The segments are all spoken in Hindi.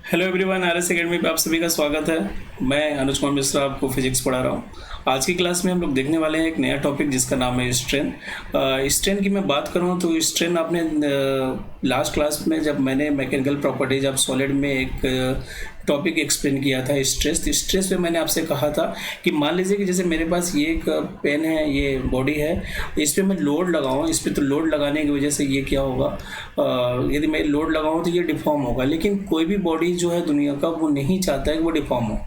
हेलो एवरीवन, आरएस एकेडमी पे आप सभी का स्वागत है। मैं अनुज कुमार मिश्रा आपको फिजिक्स पढ़ा रहा हूँ। आज की क्लास में हम लोग देखने वाले हैं एक नया टॉपिक जिसका नाम है स्ट्रेन। स्ट्रेन की मैं बात करूँ तो स्ट्रेन आपने लास्ट क्लास में जब मैंने मैकेनिकल प्रॉपर्टीज ऑफ सॉलिड में एक टॉपिक एक्सप्लेन किया था स्ट्रेस पे मैंने आपसे कहा था कि मान लीजिए कि जैसे मेरे पास ये एक पेन है, ये बॉडी है, इस पर मैं लोड लगाऊँ, इस पर तो लोड लगाने की वजह से ये क्या होगा, यदि मैं लोड लगाऊँ तो ये डिफॉर्म होगा। लेकिन कोई भी बॉडी जो है दुनिया का वो नहीं चाहता है कि वो डिफॉर्म हो।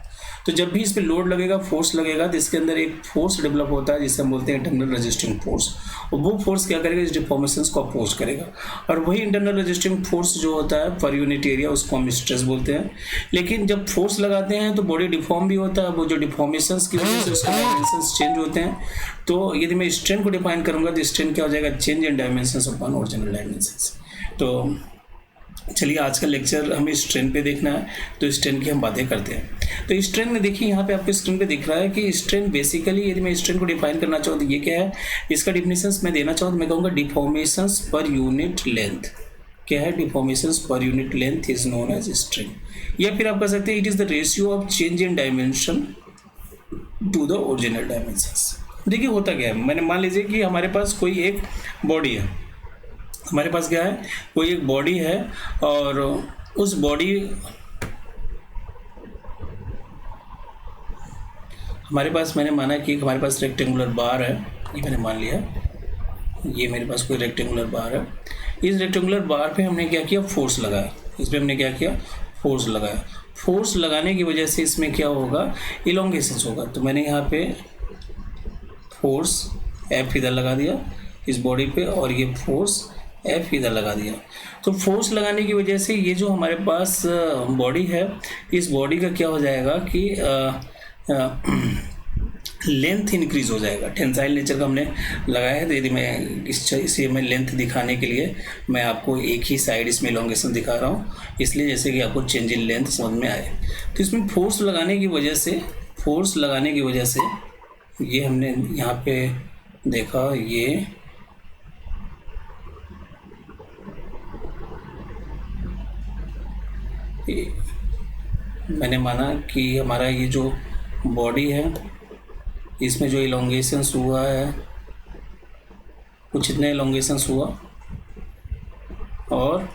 तो जब भी इस पर लोड लगेगा, फोर्स लगेगा, तो इसके अंदर एक फोर्स डेवलप होता है जिसे हम बोलते हैं इंटरनल रेजिस्टिंग फोर्स। और वो फोर्स क्या करेगा, इस डिफॉर्मेशंस को अपोज करेगा। और वही इंटरनल रेजिस्टिंग फोर्स जो होता है पर यूनिट एरिया, उसको हम स्ट्रेस बोलते हैं। लेकिन जब फोर्स लगाते हैं तो बॉडी डिफॉर्म भी होता है, वो जो डिफॉर्मेशंस की वजह से उसके डायमेंशंस चेंज होते हैं। तो यदि मैं स्ट्रेन को डिफाइन करूँगा तो स्ट्रेन क्या हो जाएगा, change in dimensions upon original dimensions. तो चलिए आज का लेक्चर हमें स्ट्रेन पे देखना है, तो स्ट्रेन की हम बातें करते हैं। तो स्ट्रेन में देखिए यहाँ पे आपके स्क्रीन पे दिख रहा है कि स्ट्रेन बेसिकली, यदि मैं स्ट्रेन को डिफाइन करना चाहूँ तो ये क्या है, इसका डिफिनेशंस मैं देना चाहूँ तो मैं कहूँगा डिफॉर्मेशंस पर यूनिट लेंथ। क्या है, डिफॉर्मेशंस पर unit length is known as strain. या फिर आप कह सकते हैं it is the ratio of change in dimension to the original dimensions. देखिए होता क्या है, मैंने मान लीजिए कि हमारे पास कोई एक बॉडी है, हमारे पास क्या है, कोई एक बॉडी है और उस बॉडी, हमारे पास मैंने माना कि हमारे पास रेक्टेंगुलर बार है, ये मैंने मान लिया, ये मेरे पास कोई रेक्टेंगुलर बार है। इस रेक्टेंगुलर बार पे हमने क्या किया, फोर्स लगाया। इस पर हमने क्या किया, फोर्स लगाया। फोर्स लगाने की वजह से इसमें क्या होगा, इलोंगेशंस होगा। तो मैंने यहाँ पे फोर्स एफ इधर लगा दिया इस बॉडी पे, और ये फोर्स एफ इधर लगा दिया। तो फोर्स लगाने की वजह से ये जो हमारे पास बॉडी है, इस बॉडी का क्या हो जाएगा कि लेंथ इंक्रीज हो जाएगा। टेंसाइल नेचर का हमने लगाया है। तो यदि मैं इसे मैं लेंथ दिखाने के लिए मैं आपको एक ही साइड इसमें इलोंगेशन दिखा रहा हूँ, इसलिए जैसे कि आपको चेंज इन लेंथ समझ में आए। तो इसमें फोर्स लगाने की वजह से, ये हमने यहाँ पे देखा, ये मैंने माना कि हमारा ये जो बॉडी है, इसमें जो इलोंगेशंस हुआ है, कुछ इतने इलोंगेशंस हुआ, और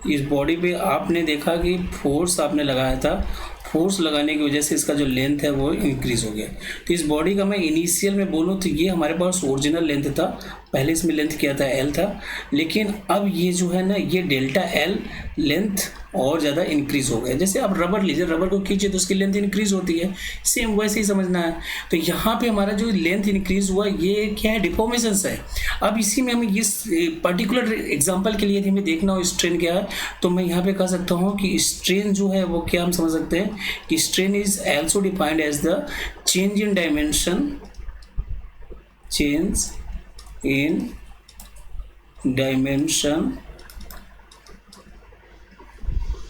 इस बॉडी पे आपने देखा कि फोर्स आपने लगाया था, फोर्स लगाने की वजह से इसका जो लेंथ है वो इंक्रीज हो गया। तो इस बॉडी का मैं इनिशियल में बोलूँ तो ये हमारे पास ओरिजिनल लेंथ था, पहले इसमें लेंथ क्या था, एल था। लेकिन अब ये जो है ना, ये डेल्टा एल लेंथ और ज़्यादा इंक्रीज हो गया। जैसे आप रबर लीजिए, रबर को खींचे तो उसकी लेंथ इंक्रीज होती है, सेम वैसे ही समझना है। तो यहाँ पे हमारा जो लेंथ इंक्रीज हुआ, ये क्या है, डिफॉर्मेशंस है। अब इसी में हमें इस पर्टिकुलर एग्जांपल के लिए हमें देखना हो स्ट्रेन क्या है, तो मैं यहाँ पे कह सकता हूँ कि स्ट्रेन जो है वो क्या हम समझ सकते हैं कि strain is also defined as the change in dimension, change in dimension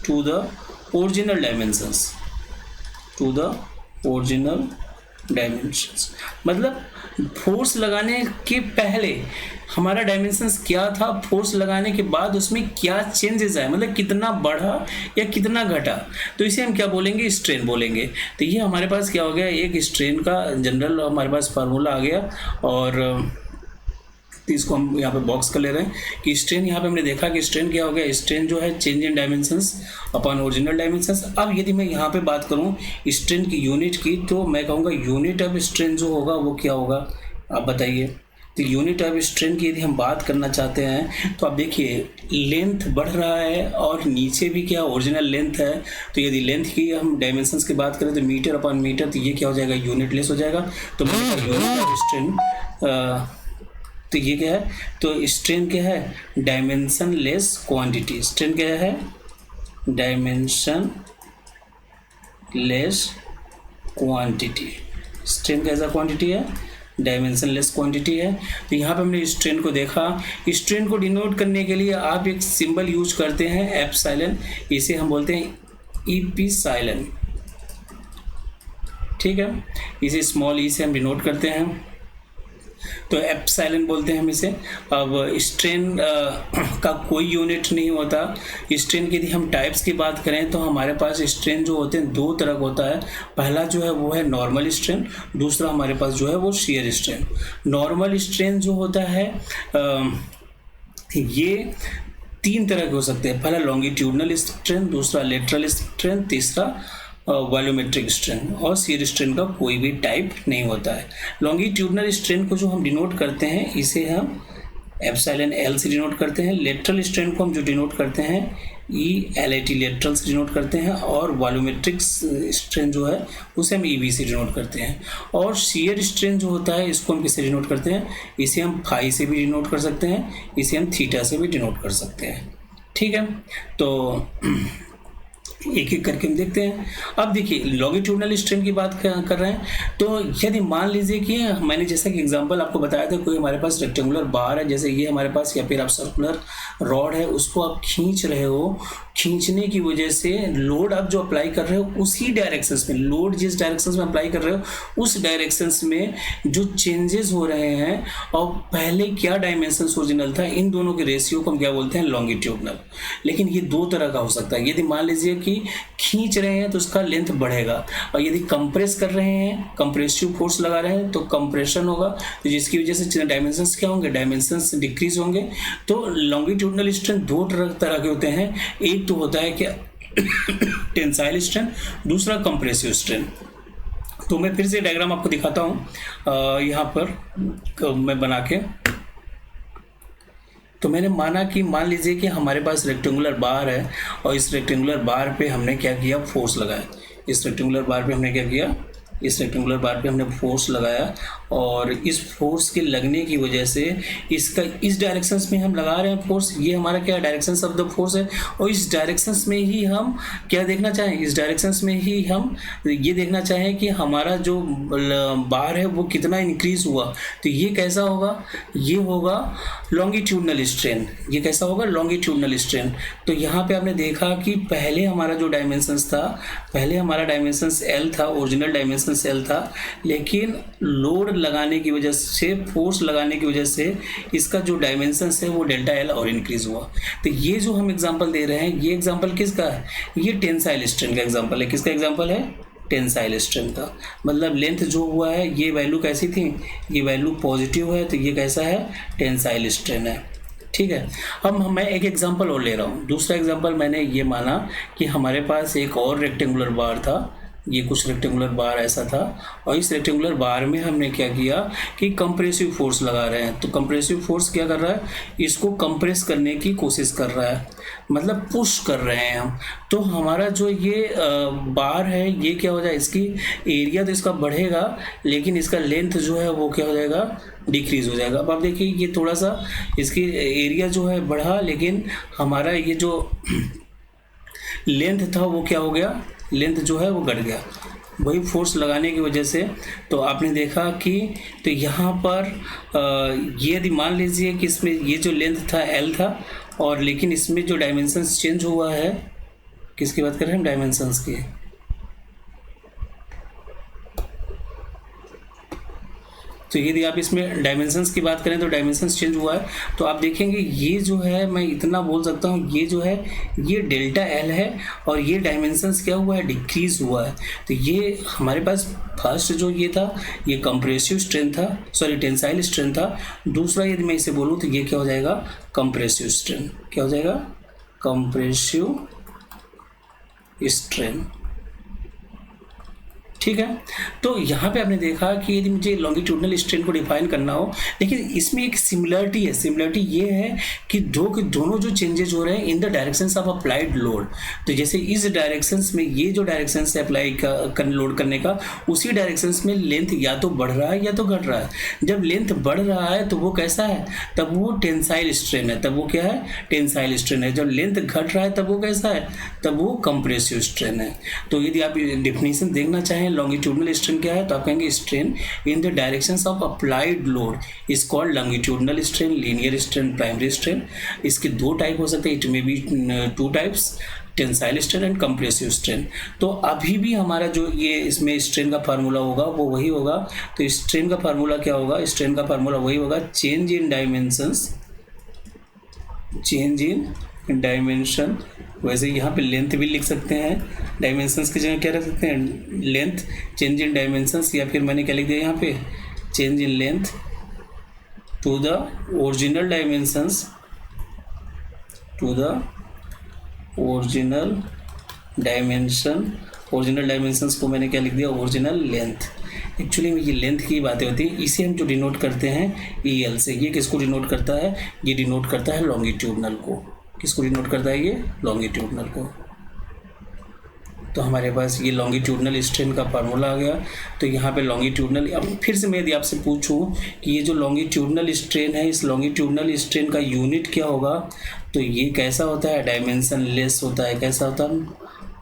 to the original dimensions, मतलब फोर्स लगाने के पहले हमारा डायमेंशंस क्या था, फोर्स लगाने के बाद उसमें क्या चेंजेस आए, मतलब कितना बढ़ा या कितना घटा, तो इसे हम क्या बोलेंगे, स्ट्रेन बोलेंगे। तो ये हमारे पास क्या हो गया, एक स्ट्रेन का जनरल हमारे पास फार्मूला आ गया। और इसको हम यहाँ पे बॉक्स कर ले रहे हैं कि स्ट्रेन, यहाँ पे हमने देखा कि स्ट्रेन क्या हो गया, स्ट्रेन जो है change in dimensions upon original dimensions. अब यदि मैं यहाँ पे बात करूँ स्ट्रेन की यूनिट की, तो मैं कहूँगा यूनिट ऑफ स्ट्रेन जो होगा वो क्या होगा, आप बताइए। तो यूनिट ऑफ स्ट्रेन की यदि हम बात करना चाहते हैं तो आप देखिए लेंथ बढ़ रहा है और नीचे भी क्या ओरिजिनल लेंथ है। तो यदि लेंथ की हम डायमेंशंस की बात करें तो मीटर अपॉन मीटर, तो ये क्या हो जाएगा, यूनिट लेस हो जाएगा। तो यूनिट ऑफ स्ट्रेन, तो ये क्या है, तो स्ट्रेन क्या है, डायमेंशन लेस क्वांटिटी। स्ट्रेन क्या है, डायमेंशन लेस क्वांटिटी। स्ट्रेन कैसा क्वांटिटी है, डायमेंशन लेस क्वांटिटी है। तो यहाँ पे हमने स्ट्रेन को देखा। स्ट्रेन को डिनोट करने के लिए आप एक सिंबल यूज करते हैं एप्सिलॉन, इसे हम बोलते हैं इप्सिलॉन, ठीक है। इसे स्मॉल ई से हम डिनोट करते हैं। तो एप्सिलॉन बोलते हैं हम इसे। अब स्ट्रेन का कोई यूनिट नहीं होता। स्ट्रेन की यदि हम टाइप्स की बात करें तो हमारे पास स्ट्रेन जो होते हैं दो तरह का होता है। पहला जो है वो है नॉर्मल स्ट्रेन, दूसरा हमारे पास जो है वो शियर स्ट्रेन। नॉर्मल स्ट्रेन जो होता है ये तीन तरह के हो सकते हैं। पहला लॉन्गिट्यूडनल स्ट्रेन, दूसरा लेटरल स्ट्रेन, तीसरा वॉल्यूमेट्रिक स्ट्रेन। और शियर स्ट्रेन का कोई भी टाइप नहीं होता है। लॉन्गिट्यूडनल स्ट्रेन को जो हम डिनोट करते हैं इसे हम एप्सिलॉन एल से डिनोट करते हैं। लेटरल स्ट्रेन को हम जो डिनोट करते हैं ELAT लेटरल से डिनोट करते हैं। और वॉल्यूमेट्रिक स्ट्रेन जो है उसे हम EV से डिनोट करते हैं। और शियर स्ट्रेन जो होता है इसको हम किससे डिनोट करते हैं, इसे हम फाई से भी डिनोट कर सकते हैं, इसे हम थीटा से भी डिनोट कर सकते हैं। ठीक है, तो एक एक करके हम देखते हैं। अब देखिए लॉन्गिट्यूडनल स्ट्रेन की बात कर रहे हैं, तो यदि मान लीजिए कि मैंने जैसा कि एग्जांपल आपको बताया था, कोई हमारे पास रेक्टेंगुलर बार है जैसे ये हमारे पास, या फिर आप सर्कुलर रॉड है उसको आप खींच रहे हो, खींचने की वजह से लोड आप जो अप्लाई कर रहे हो उसी डायरेक्शंस में, लोड जिस डायरेक्शंस में अप्लाई कर रहे हो उस डायरेक्शंस में जो चेंजेस हो रहे हैं और पहले क्या डायमेंशंस ओरिजिनल था, इन दोनों के रेशियो को हम क्या बोलते हैं, लॉन्गिट्यूडनल। लेकिन ये दो तरह का हो सकता है। यदि मान लीजिए कि खींच रहे हैं तो उसका लेंथ बढ़ेगा, और यदि कंप्रेस कर रहे हैं, कंप्रेसिव फोर्स लगा रहे हैं तो कंप्रेशन होगा, तो जिसकी वजह से डायमेंशंस क्या होंगे, डायमेंशंस डिक्रीज होंगे। तो लॉन्गिट्यूडनल स्ट्रेन दो तरह के होते हैं। एक तो होता है कि टेंसाइल स्ट्रेन, दूसरा कंप्रेसिव स्ट्रेन। तो मैं फिर से डायग्राम आपको दिखाता हूँ यहाँ पर मैं बना के। तो मैंने माना कि मान लीजिए कि हमारे पास रेक्टेंगुलर बार है और इस रेक्टेंगुलर बार पे हमने क्या किया, फोर्स लगाया। इस रेक्टेंगुलर बार पे हमने क्या किया, इस रेक्टेंगुलर बार पे हमने फोर्स लगाया, और इस फोर्स के लगने की वजह से इसका इस डायरेक्शंस में हम लगा रहे हैं फोर्स, ये हमारा क्या डायरेक्शंस ऑफ द फोर्स है। और इस डायरेक्शंस में ही हम क्या देखना चाहें, इस डायरेक्शंस में ही हम ये देखना चाहें कि हमारा जो बार है वो कितना इंक्रीज हुआ। तो ये कैसा होगा, ये होगा लॉन्गिट्यूडनल स्ट्रेन। ये कैसा होगा, लॉन्गिट्यूडनल स्ट्रेन। तो यहाँ पे आपने देखा कि पहले हमारा जो डायमेंशंस था, पहले हमारा डायमेंशंस L था, ओरिजिनल डायमेंशन L था, लेकिन लोड लगाने की वजह से, फोर्स लगाने की वजह से इसका जो डायमेंशंस है वो डेल्टा L और इंक्रीज हुआ। तो ये जो हम एग्जांपल दे रहे हैं, ये एग्जांपल किसका है, ये टेंसाइल स्ट्रेन का एग्जांपल है। किसका एग्जांपल है, टेंसाइल स्ट्रेन का। मतलब लेंथ जो हुआ है, ये वैल्यू कैसी थी, ये वैल्यू पॉजिटिव है, तो ये कैसा है, टेंसाइल स्ट्रेन है। ठीक है, अब मैं एक एग्जांपल और ले रहा हूँ। दूसरा एग्जांपल मैंने ये माना कि हमारे पास एक और रेक्टेंगुलर बार था, ये कुछ रेक्टेंगुलर बार ऐसा था, और इस रेक्टेंगुलर बार में हमने क्या किया कि कंप्रेसिव फोर्स लगा रहे हैं। तो कंप्रेसिव फोर्स क्या कर रहा है, इसको कंप्रेस करने की कोशिश कर रहा है, मतलब पुश कर रहे हैं हम। तो हमारा जो ये बार है ये क्या हो जाए, इसकी एरिया तो इसका बढ़ेगा, लेकिन इसका लेंथ जो है वो क्या हो जाएगा, डिक्रीज हो जाएगा। अब आप देखिए ये थोड़ा सा इसकी एरिया जो है बढ़ा, लेकिन हमारा ये जो लेंथ था वो क्या हो गया, लेंथ जो है वो घट गया, वही फोर्स लगाने की वजह से। तो आपने देखा कि तो यहाँ पर ये यदि मान लीजिए कि इसमें ये जो लेंथ था L था, और लेकिन इसमें जो डायमेंशंस चेंज हुआ है, किसकी बात कर रहे हैं हम, डायमेंशंस की। तो यदि आप इसमें डायमेंशंस की बात करें तो डायमेंशंस चेंज हुआ है। तो आप देखेंगे ये जो है, मैं इतना बोल सकता हूँ, ये जो है ये डेल्टा L है, और ये डायमेंशंस क्या हुआ है, डिक्रीज हुआ है। तो ये हमारे पास फर्स्ट जो ये था, ये कंप्रेसिव स्ट्रेन था, सॉरी टेंसाइल स्ट्रेन था। दूसरा यदि मैं इसे बोलूँ तो ये क्या हो जाएगा, कंप्रेसिव स्ट्रेन। क्या हो जाएगा, कंप्रेसिव स्ट्रेन। ठीक है, तो यहाँ पे आपने देखा कि यदि मुझे लॉन्गिट्यूडनल स्ट्रेन को डिफाइन करना हो, लेकिन इसमें एक सिमिलरिटी है। सिमिलरिटी ये है कि दोनों जो चेंजेस हो रहे हैं in the directions of applied load. तो जैसे इस डायरेक्शंस में, ये जो डायरेक्शन से अप्लाई लोड करने का, उसी डायरेक्शंस में लेंथ या तो बढ़ रहा है या तो घट रहा है। जब लेंथ बढ़ रहा है तो वो कैसा है, तब वो टेंसाइल स्ट्रेन है, तब वो क्या है, टेंसाइल स्ट्रेन है। जब लेंथ घट रहा है तब वो कैसा है, तब वो कंप्रेसिव स्ट्रेन है। तो यदि आप डेफिनेशन देखना चाहें लॉन्गिट्यूडनल स्ट्रेन क्या है, तो आप कहेंगे strain in the directions of applied load is called longitudinal strain, linear strain, primary strain. इसके दो टाइप हो सकते हैं, it may be two types, tensile strain and compressive strain. तो अभी भी हमारा जो ये इसमें स्ट्रेन का फार्मूला होगा वो वही होगा। तो स्ट्रेन का फार्मूला क्या होगा, स्ट्रेन का फार्मूला वही होगा, change in dimensions, change in dimension. वैसे यहाँ पे लेंथ भी लिख सकते हैं, डायमेंशंस की जगह क्या रख सकते हैं, लेंथ, चेंज इन डायमेंशंस, या फिर मैंने क्या लिख दिया यहाँ पे, change in length to the original dimensions, to the original dimension. Original dimensions को मैंने क्या लिख दिया, ओरिजिनल लेंथ। एक्चुअली में ये लेंथ की बातें होती हैं, इसे हम जो डिनोट करते हैं EL से। ये किसको डिनोट करता है, ये डिनोट करता है लॉन्गिट्यूडनल को। किसको डिनोट करता है ये, लॉन्गिट्यूडनल को। तो हमारे पास ये लॉन्गिट्यूडनल स्ट्रेन का फार्मूला आ गया। तो यहाँ पे लॉन्गिट्यूडनल, अब फिर से मैं यदि आपसे पूछूं कि ये जो लॉन्गिट्यूडनल स्ट्रेन है, इस लॉन्गिट्यूडनल स्ट्रेन का यूनिट क्या होगा, तो ये कैसा होता है, डायमेंशन लेस होता है। कैसा होता है,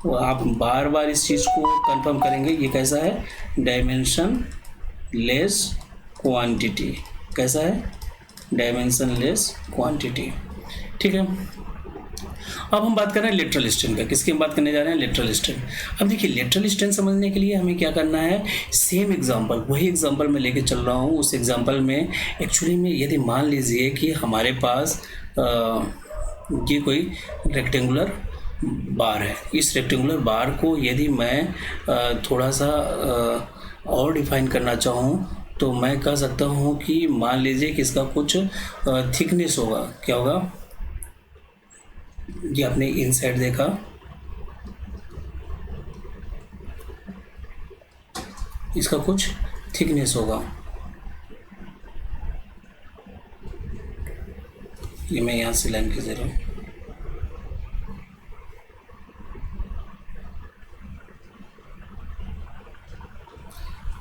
वो आप बार बार इस चीज़ को कंफर्म करेंगे, ये कैसा है, डायमेंशन लेस क्वांटिटी। कैसा है, डायमेंशन लेस क्वांटिटी। ठीक है, अब हम बात कर रहे हैं लेटरल स्ट्रेन का। किसकी हम बात करने जा रहे हैं, लेटरल स्ट्रेन। अब देखिए लेटरल स्ट्रेन समझने के लिए हमें क्या करना है, सेम एग्जांपल, वही एग्जांपल मैं लेके चल रहा हूँ। उस एग्जांपल में एक्चुअली में यदि मान लीजिए कि हमारे पास ये कोई रेक्टेंगुलर बार है, इस रेक्टेंगुलर बार को यदि मैं थोड़ा सा और डिफाइन करना चाहूँ तो मैं कह सकता हूँ कि मान लीजिए कि इसका कुछ थिकनेस होगा। क्या होगा, ये आपने इनसाइड देखा, इसका कुछ थिकनेस होगा। ये मैं यहाँ से लाइन खींच रहा हूँ।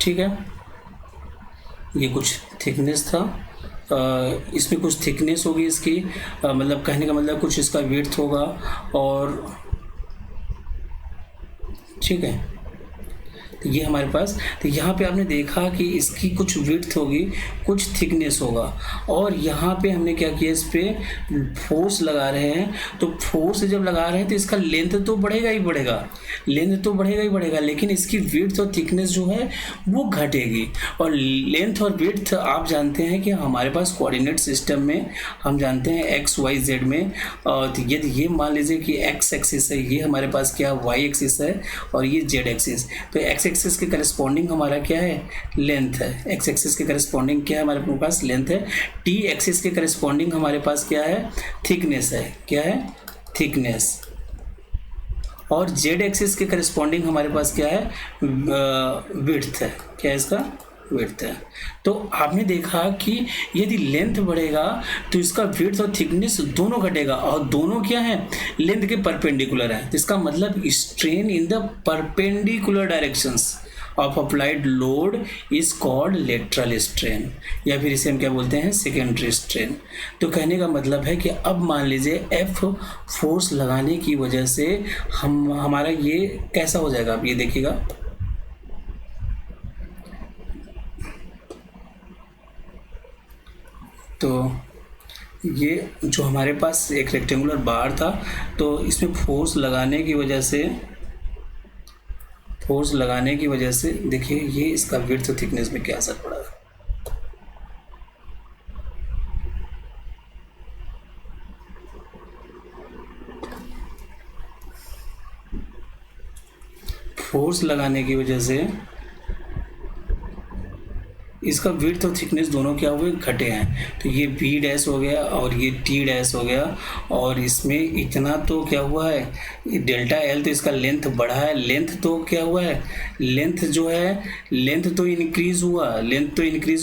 ठीक है, ये कुछ थिकनेस था, इसमें कुछ थिकनेस होगी इसकी, मतलब कहने का मतलब कुछ इसका विड्थ होगा। और ठीक है, तो ये हमारे पास, तो यहाँ पे आपने देखा कि इसकी कुछ विड्थ होगी, कुछ थिकनेस होगा। और यहाँ पे हमने क्या किया, इस पर फोर्स लगा रहे हैं। तो फोर्स जब लगा रहे हैं तो इसका लेंथ तो बढ़ेगा ही बढ़ेगा, लेंथ तो बढ़ेगा ही बढ़ेगा, लेकिन इसकी विड्थ और थिकनेस जो है वो घटेगी। और लेंथ और विड्थ आप जानते हैं कि हमारे पास कोऑर्डिनेट सिस्टम में हम जानते हैं XYZ में। और यदि ये मान लीजिए कि X एक्सिस है, ये हमारे पास क्या Y एक्सिस है, और ये Z एक्सिस। तो X एक्सिस के करस्पॉन्डिंग हमारा क्या है, लेंथ है। X एक्सिस के करस्पॉन्डिंग क्या है, हमारे पास लेंथ है। T एक्सिस के करस्पॉन्डिंग हमारे पास क्या है, थिकनेस है। क्या है, थिकनेस। और Z एक्सिस के करस्पॉन्डिंग हमारे पास क्या है, विड्थ है। क्या है इसका, विड्थ है। तो आपने देखा कि यदि लेंथ बढ़ेगा तो इसका विड्थ और थिकनेस दोनों घटेगा, और दोनों क्या है, लेंथ के परपेंडिकुलर है। तो इसका मतलब strain in the perpendicular directions of applied load is called lateral strain, या फिर इसे हम क्या बोलते हैं, सेकेंडरी स्ट्रेन। तो कहने का मतलब है कि अब मान लीजिए F फोर्स लगाने की वजह से हमारा ये कैसा हो जाएगा, आप ये देखिएगा। तो ये जो हमारे पास एक रेक्टेंगुलर बार था, तो इसमें फोर्स लगाने की वजह से देखिए ये इसका विड्थ और थिकनेस में क्या असर पड़ा है। फोर्स लगाने की वजह से इसका विड्थ और थिकनेस दोनों क्या हुए, घटे हैं। तो ये B डैश हो गया और ये T डैश हो गया, और इसमें इतना तो क्या हुआ है, डेल्टा L, तो इसका लेंथ बढ़ा है। लेंथ तो क्या हुआ है, लेंथ जो है, लेंथ तो इंक्रीज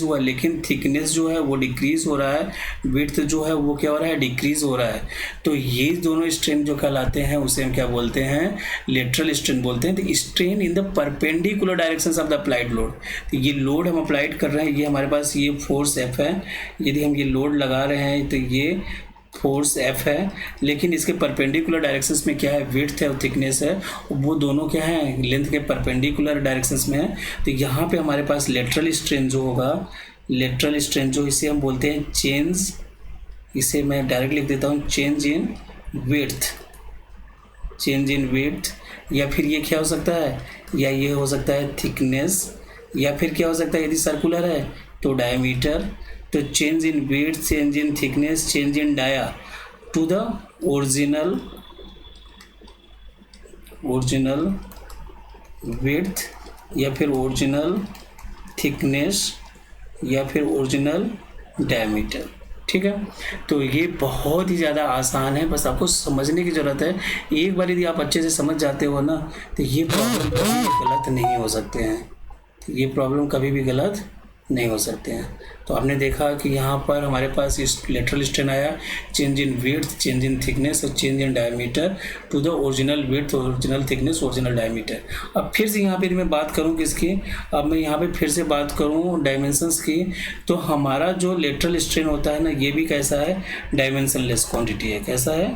हुआ, लेकिन थिकनेस जो है वो डिक्रीज हो रहा है, विड्थ जो है वो क्या हो रहा है, डिक्रीज हो रहा है। तो ये दोनों स्ट्रेन जो कहलाते हैं उसे हम क्या बोलते हैं, लेटरल स्ट्रेन बोलते हैं। तो strain in the perpendicular directions of the applied load. तो ये लोड हम अप्लाइड कर रहे हैं, ये हमारे पास ये फोर्स F है। यदि हम ये लोड लगा रहे हैं तो ये फोर्स F है, लेकिन इसके परपेंडिकुलर डायरेक्शंस में क्या है, विड्थ है और थिकनेस है, वो दोनों क्या है, लेंथ के परपेंडिकुलर डायरेक्शंस में है। तो यहाँ पे हमारे पास लेटरल स्ट्रेन जो होगा, लेटरल स्ट्रेन जो इसे हम बोलते हैं चेंज, इसे मैं डायरेक्ट लिख देता हूँ change in width, change in width, या फिर ये क्या हो सकता है, या ये हो सकता है थिकनेस, या फिर क्या हो सकता है, यदि सर्कुलर है तो डायमीटर। तो change in width, change in thickness, change in dia to the original width, या फिर ओरिजिनल थिकनेस, या फिर ओरिजिनल डायमीटर। ठीक है, तो ये बहुत ही ज़्यादा आसान है, बस आपको समझने की ज़रूरत है। एक बार यदि आप अच्छे से समझ जाते हो ना, तो ये प्रॉब्लम कभी भी गलत नहीं हो सकते हैं, ये प्रॉब्लम कभी भी गलत नहीं हो सकते हैं। तो आपने देखा कि यहाँ पर हमारे पास इस लेटरल स्ट्रेन आया, change in width, change in thickness और change in diameter to the original width, original thickness, original diameter. अब फिर से यहाँ पे मैं बात करूँ किसकी, अब मैं यहाँ पे फिर से बात करूँ डायमेंशंस की। तो हमारा जो लेटरल स्ट्रेन होता है ना, ये भी कैसा है, डायमेंशनलेस क्वांटिटी है। कैसा है,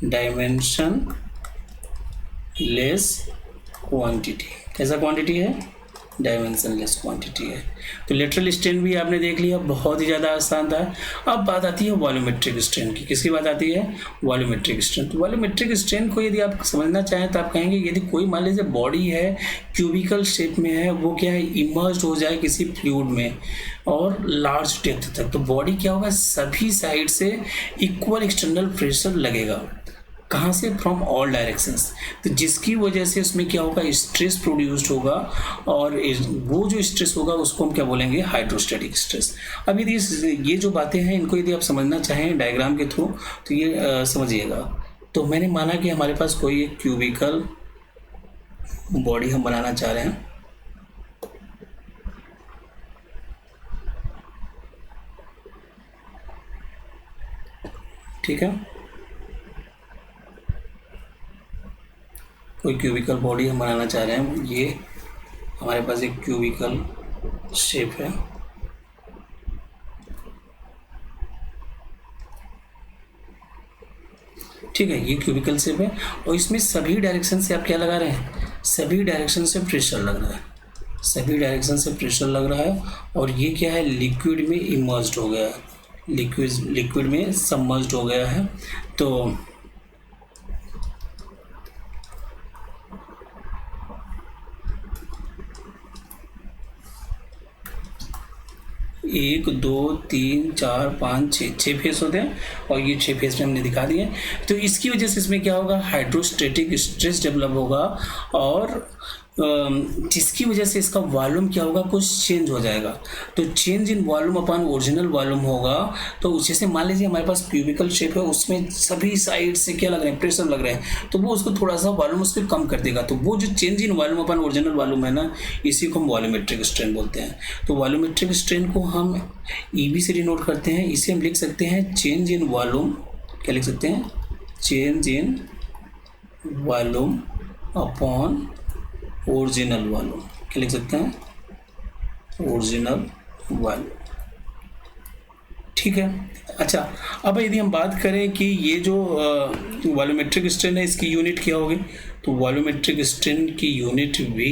डायमेंशन लेस क्वांटिटी। कैसा क्वांटिटी है, डायमेंशनलेस क्वांटिटी है। तो लेटरल स्ट्रेन भी आपने देख लिया, बहुत ही ज़्यादा आसान था। अब बात आती है वॉल्यूमेट्रिक स्ट्रेन की। किसकी बात आती है, वॉल्यूमेट्रिक स्ट्रेन। तो वॉल्यूमेट्रिक स्ट्रेन को यदि आप समझना चाहें तो आप कहेंगे यदि कोई मान लीजिए बॉडी है, क्यूबिकल शेप में है, वो क्या है, इमर्ज हो जाए किसी फ्लूइड में और लार्ज डेप्थ तक, तो बॉडी क्या होगा, सभी साइड से इक्वल एक्सटर्नल प्रेशर लगेगा। कहाँ से, फ्रॉम ऑल डायरेक्शंस। तो जिसकी वजह से उसमें क्या होगा, स्ट्रेस प्रोड्यूस्ड होगा, और वो जो स्ट्रेस होगा उसको हम क्या बोलेंगे, हाइड्रोस्टैटिक स्ट्रेस। अब यदि ये जो बातें हैं इनको यदि आप समझना चाहें डायग्राम के थ्रू तो ये समझिएगा। तो मैंने माना कि हमारे पास कोई एक क्यूबिकल बॉडी हम बनाना चाह रहे हैं, ठीक है, कोई क्यूबिकल बॉडी हम बनाना चाह रहे हैं। ये हमारे पास एक क्यूबिकल शेप है, ठीक है, ये क्यूबिकल शेप है, और इसमें सभी डायरेक्शन से आप क्या लगा रहे हैं, सभी डायरेक्शन से प्रेशर लग रहा है, सभी डायरेक्शन से प्रेशर लग रहा है। और ये क्या है, लिक्विड में इमर्ज्ड हो गया है, लिक्विड में सबमर्ज्ड हो गया है। तो एक, दो, तीन, चार, पाँच, छः फेस होते हैं, और ये 6 फेस में हमने दिखा दिए। तो इसकी वजह से इसमें क्या होगा, हाइड्रोस्टैटिक स्ट्रेस डेवलप होगा, और जिसकी वजह से इसका वॉल्यूम क्या होगा, कुछ चेंज हो जाएगा। तो change in volume upon original volume होगा। तो जैसे मान लीजिए हमारे पास क्यूबिकल शेप है, उसमें सभी साइड से क्या लग रहे हैं, प्रेशर लग रहे हैं, तो वो उसको थोड़ा सा वॉल्यूम उसको कम कर देगा। तो वो जो change in volume upon original volume है ना, इसी को हम वॉल्यूमेट्रिक स्ट्रेन बोलते हैं। तो वॉल्यूमेट्रिक स्ट्रेन को हम EB से डिनोट करते हैं। इसे हम लिख सकते हैं चेंज इन वॉल्यूम, क्या लिख सकते हैं, change in volume upon original volume, क्या लिख सकते हैं, ओरिजिनल वॉल्यूम, ठीक है। अच्छा, अब यदि हम बात करें कि ये जो वॉल्यूमेट्रिक स्ट्रेन है, इसकी यूनिट क्या होगी, तो वॉल्यूमेट्रिक स्ट्रेन की यूनिट भी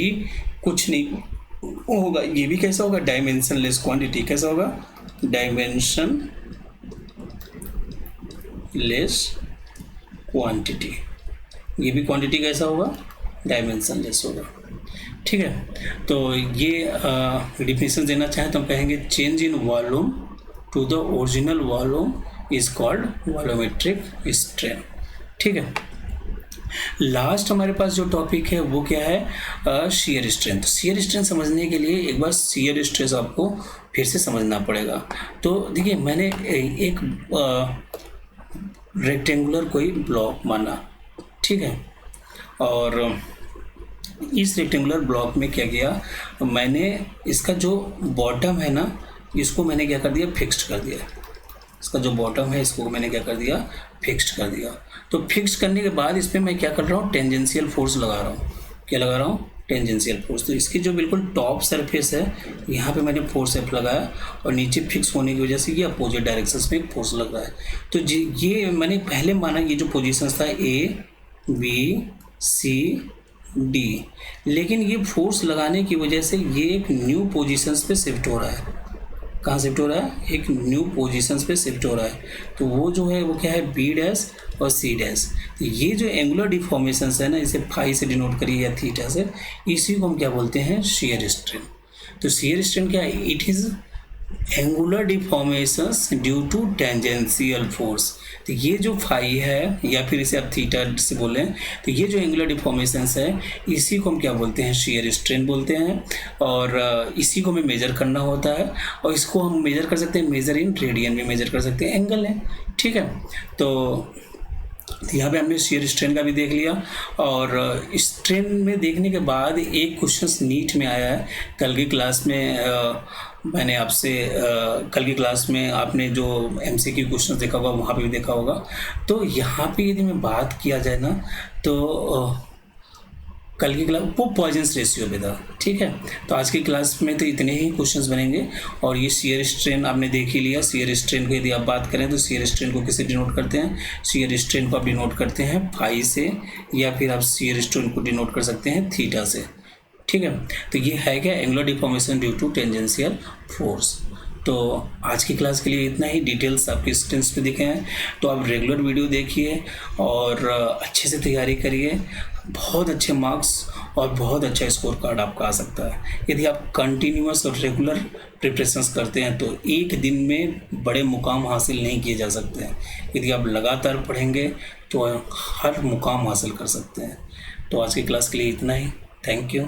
कुछ नहीं होगा, ये भी कैसा होगा, डायमेंशनलेस क्वांटिटी। कैसा होगा, डायमेंशन लेस क्वांटिटी, ये भी क्वांटिटी कैसा होगा, डायमेंशनलेस होगा, ठीक है। तो ये डिफिनेशन देना चाहें तो हम कहेंगे change in volume to the original volume is called volumetric strain, ठीक है। लास्ट हमारे पास जो टॉपिक है वो क्या है, शियर स्ट्रेन। तो शियर स्ट्रेन समझने के लिए एक बार शियर स्ट्रेस आपको फिर से समझना पड़ेगा। तो देखिए, मैंने एक रेक्टेंगुलर कोई ब्लॉक माना, ठीक है, और इस रेक्टेंगुलर ब्लॉक में क्या किया, मैंने इसका जो बॉटम है ना, इसको मैंने क्या कर दिया, फिक्स्ड कर दिया। इसका जो बॉटम है इसको मैंने क्या कर दिया, फिक्स्ड कर दिया। तो फिक्स्ड करने के बाद इस पर मैं क्या कर रहा हूँ, टेंजेंशियल फोर्स लगा रहा हूँ। क्या लगा रहा हूँ, टेंजेंशियल फोर्स। तो इसकी जो बिल्कुल टॉप सरफेस है यहाँ पे मैंने फोर्स एफ लगाया और नीचे फिक्स होने की वजह से ये अपोजिट डायरेक्शंस में एक फोर्स लग रहा है। तो ये मैंने पहले माना ये जो पोजीशंस था ए बी सी डी, लेकिन ये फोर्स लगाने की वजह से ये एक न्यू पोजीशंस पे शिफ्ट हो रहा है। कहाँ शिफ्ट हो रहा है? एक न्यू पोजीशंस पे शिफ्ट हो रहा है। तो वो जो है वो क्या है? बी डैश और सी डैश। तो ये जो एंगुलर डिफॉर्मेशंस है ना, इसे फाई से डिनोट करिए या थीटा से, इसी को हम क्या बोलते हैं? Shear strain. तो शियर स्ट्रेन क्या है? It is angular deformations due to tangential force. तो ये जो फाई है या फिर इसे आप थीटा से बोलें, तो ये जो एंगुलर डिफॉर्मेशंस है इसी को हम क्या बोलते हैं? शियर स्ट्रेन बोलते हैं। और इसी को हमें मेजर करना होता है और इसको हम मेजर कर सकते हैं, मेजर इन रेडियन में मेजर कर सकते हैं, एंगल है, ठीक है। तो यहाँ पे हमने शियर स्ट्रेन का भी देख लिया। और स्ट्रेन में देखने के बाद एक क्वेश्चन नीट में आया है कल की क्लास में। मैंने आपसे कल की क्लास में आपने जो MCQ क्वेश्चन देखा होगा वहाँ पे भी देखा होगा। तो यहाँ पे यदि मैं बात किया जाए ना तो कल की क्लास वो पॉइजन्स रेशियो पे था, ठीक है। तो आज की क्लास में तो इतने ही क्वेश्चंस बनेंगे। और ये शियर स्ट्रेन आपने देख ही लिया। शियर स्ट्रेन को यदि आप बात करें तो शियर स्ट्रेन को किससे डिनोट करते हैं? शियर स्ट्रेन को आप डिनोट करते हैं फाई से, या फिर आप शियर स्ट्रेन को डिनोट कर सकते हैं थीटा से, ठीक है। तो ये है क्या? Angular deformation due to tangential force. तो आज की क्लास के लिए इतना ही। डिटेल्स आपके स्क्रीन पे दिखे हैं, तो आप रेगुलर वीडियो देखिए और अच्छे से तैयारी करिए। बहुत अच्छे मार्क्स और बहुत अच्छा स्कोर कार्ड आपका आ सकता है यदि आप कंटिन्यूअस और रेगुलर प्रिपरेशंस करते हैं। तो एक दिन में बड़े मुकाम हासिल नहीं किए जा सकते हैं, यदि आप लगातार पढ़ेंगे तो हर मुकाम हासिल कर सकते हैं। तो आज की क्लास के लिए इतना ही। Thank you.